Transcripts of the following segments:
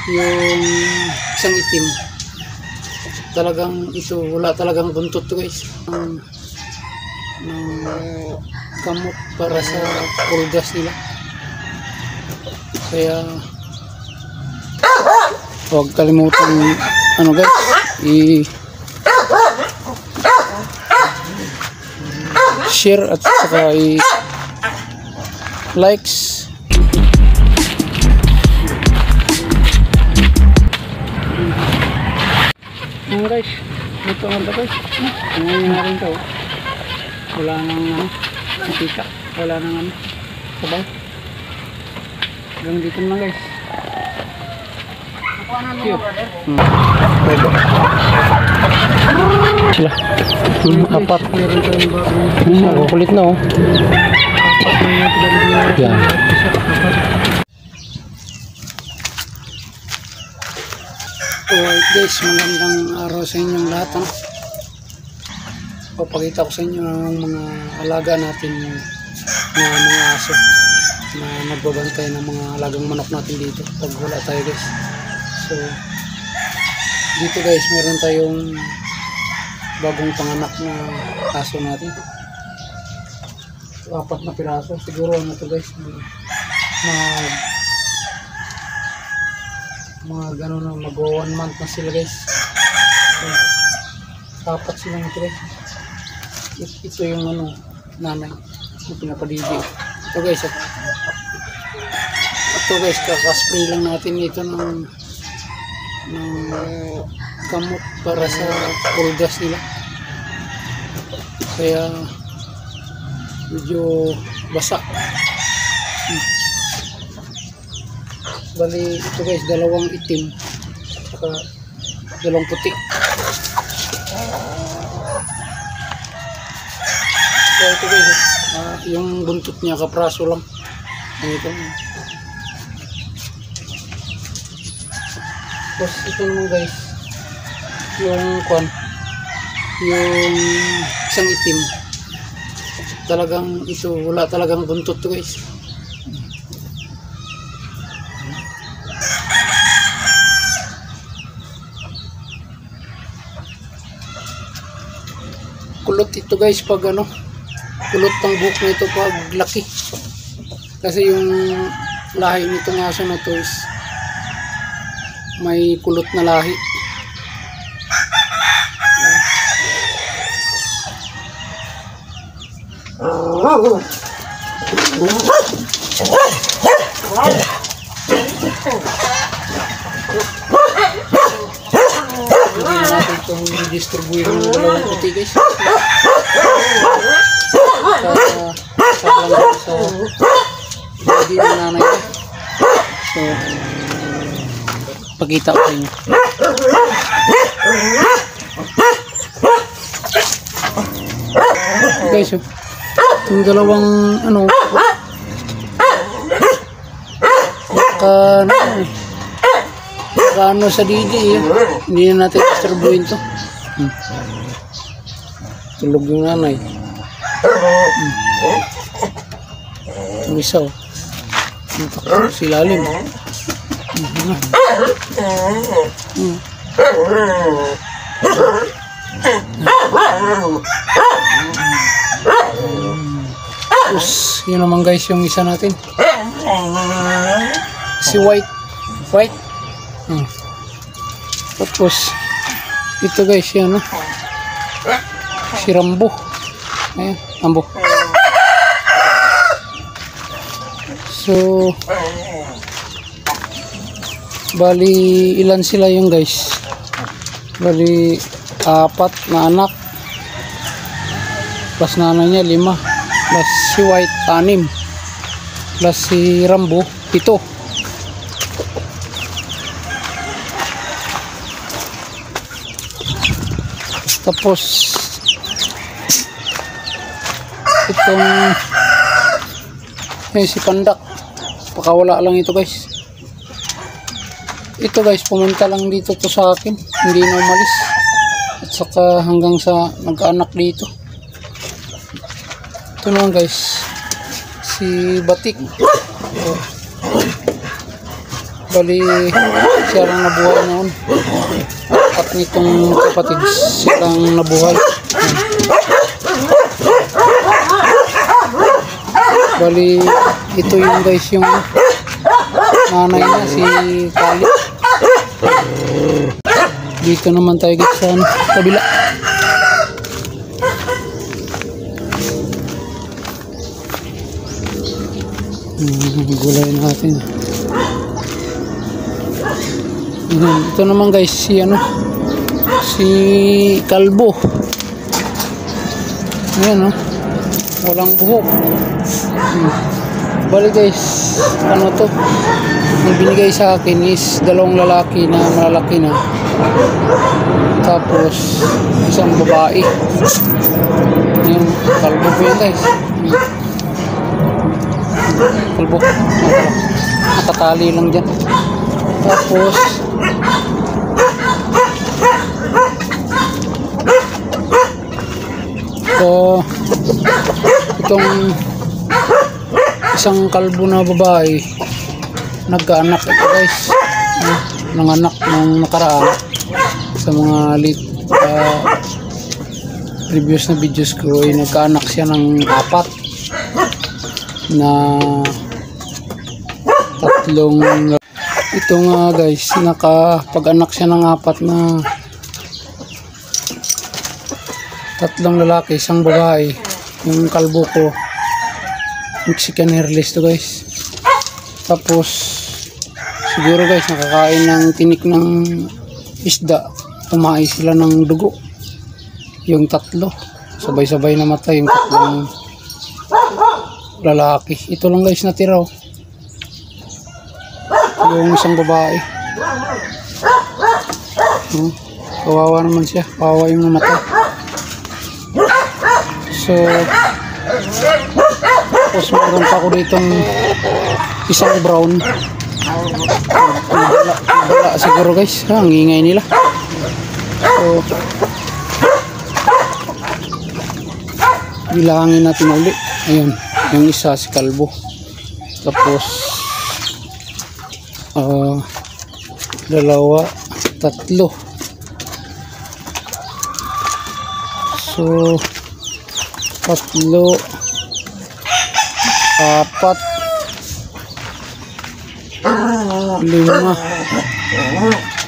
yung isang itim. Talagang ito, wala talagang buntot to guys. Ng kamot para sa pulgas nila. Kaya huwag kalimutan ano guys, share at saka likes. Guys, dito nga ba guys? Ngayon na rin to. Wala nang nakita, wala nang sabay. Hanggang dito na guys. Sila apat. Kulit na oh. Yan. Alright guys, magandang araw sa inyong lahat. Papakita ko sa inyo ang mga alaga natin na mga aso na nagbabantay ng mga alagang manok natin dito pag wala tayo guys. So dito guys, meron tayong bagong panganak na aso natin. So, 4 na piraso siguro ano to guys, mga gano'n na mag 1 month na sila guys. So, 4 sila nito guys. Ito yung ano, nanay na pinapadidi. Ito guys, ito guys, kakaspray lang natin ito ng kamot para sa pulgas nila. Kaya medyo basa. Bali ito guys, 2 itim saka 2 puti. So ito guys, yung buntot niya kapraso lang. Ito. Tapos ito naman guys, yung isang itim. Talagang ito, wala talagang buntot to guys. Kulot ito guys pag ano, kulot ng buhok nito pag laki. Kasi yung lahi nitong aso na to is may kulot na lahi. Hindi natin itong distribute ng 2 puti guys. Sa body ng nanay ko. So pakita ko sa inyo guys. So yung 2 ano ano sa DJ hindi na natin distribuin to. Tulog yung nanay. Yung isa si lalim. Tapos yun naman guys yung isa natin, si white. Tapos ito guys yan si Rambo. Ayan, Rambo. So bali ilan sila yung guys, bali 4 na anak plus nanay niya 5 plus si white 6 plus si Rambo 7. Tapos itong si Pandak, pakawala lang ito guys. Ito guys, pumunta lang dito to sa akin, hindi na umalis. At saka hanggang sa nagkaanak dito. Ito naman guys, si Batik. Bali, siya lang nabuhay noon. At nitong kapatid, siya lang nabuhay. Bali, ito yung guys yung nanay na, si Kali. Dito naman tayo guys sa kabila. Gulay natin. Ito naman guys si si kalbo. Ayan walang buhok. Bali guys, to yung binigay sa akin is dalawang lalaki na malalaki na, tapos isang babae. Ayan, kalbo po yan guys. Kalbo, nakatali lang dyan. Tapos itong isang kalbo na babae nagkaanak ito guys, nanganak nung nakaraan sa mga previous na videos ko. Ay nagkaanak siya ng 4 na tatlong. Ito nga guys, nakapag-anak siya ng 4 na tatlong lalaki, isang babae. Yung kalbo ko Mexican hairless to guys. Tapos siguro guys nakakain ng tinik ng isda, tumahay sila ng dugo. Yung tatlo sabay-sabay namatay, yung tatlong lalaki. Ito lang guys natira yung isang babae. Kawawa naman siya, kawawa yung namatay. So tapos meron pa ako ditong isang brown. Wala siguro guys, ang ingay nila. So bilangin natin ulit. Ayun, yung isa si kalbo. Tapos dalawa, tatlo. So tatlo, 4, 5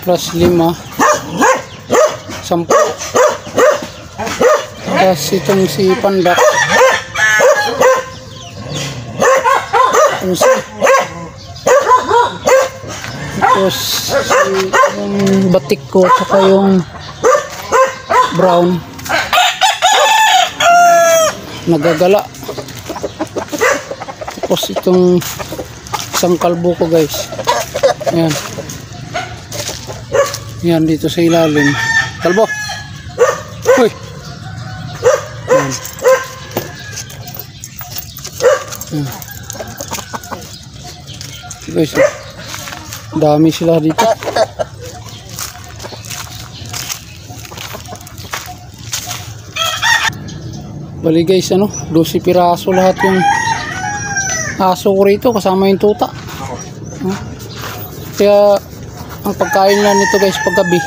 plus 5, 10. Tapos itong si Pandak 11. Tapos yung batik ko saka yung brown nagagala. Tapos itong isang kalbo ko guys, yan yan dito sa ilalim. Kalbo, uy, yan. Guys, dami sila dito. Bali guys, 12 piraso lahat yung aso ko rito, kasama yung tuta. Kaya ang pagkain na nito guys paggabi,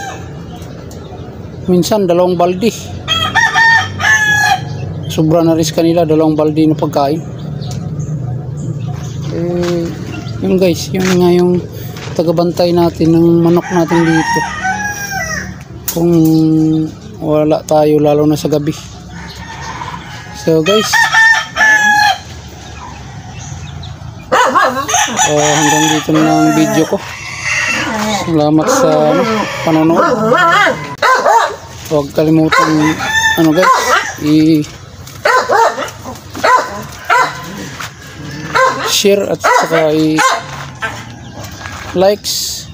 minsan 2 balde. Sobra na rin kanila 2 balde na pagkain. Yung guys, yung nga yung tagabantay natin ng manok natin dito kung wala tayo, lalo na sa gabi. So guys, hanggang dito na ang video ko. Salamat sa panonood. Huwag kalimutan guys, share at saka likes